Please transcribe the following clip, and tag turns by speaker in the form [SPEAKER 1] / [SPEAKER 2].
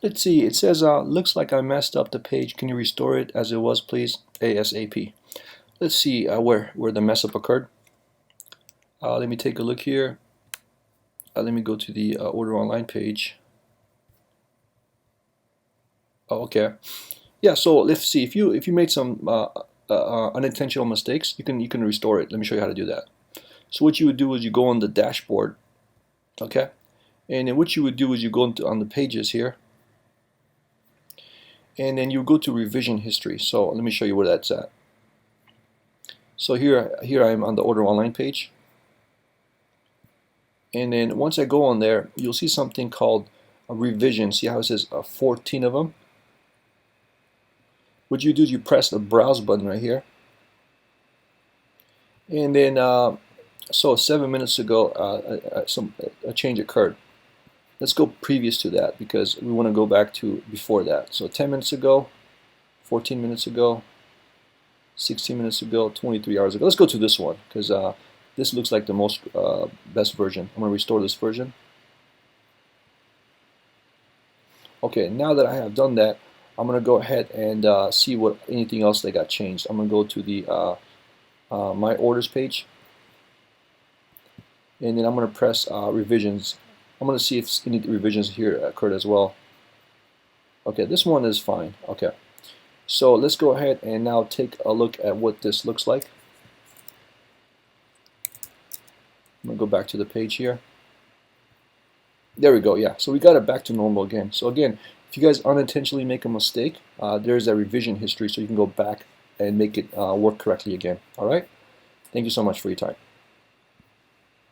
[SPEAKER 1] Let's see, it says, looks like I messed up the page. Can you restore it as it was, please? ASAP. Let's see where the mess up occurred. Let me take a look here. Let me go to the order online page. Oh, okay. Yeah, so let's see, if you made some unintentional mistakes, you can restore it. Let me show you how to do that. So what you would do is you go on the dashboard, okay? And then what you would do is you go on the pages here, and then you go to revision history. So let me show you where that's at. So here I am on the order online page, and then once I go on there, you'll see something called a revision. See how it says 14 of them? What you do is you press the browse button right here, and then so 7 minutes ago a change occurred. Let's go previous to that because we want to go back to before that. So 10 minutes ago, 14 minutes ago, 16 minutes ago, 23 hours ago. Let's go to this one because this looks like the most best version. I'm going to restore this version. Okay, now that I have done that, I'm going to go ahead and see what anything else that got changed. I'm going to go to the My Orders page, and then I'm going to press Revisions. I'm going to see if any revisions here occurred as well. Okay, this one is fine. Okay, so let's go ahead and now take a look at what this looks like. I'm going to go back to the page here. There we go, yeah. So we got it back to normal again. So again, if you guys unintentionally make a mistake, there's a revision history so you can go back and make it work correctly again. All right? Thank you so much for your time.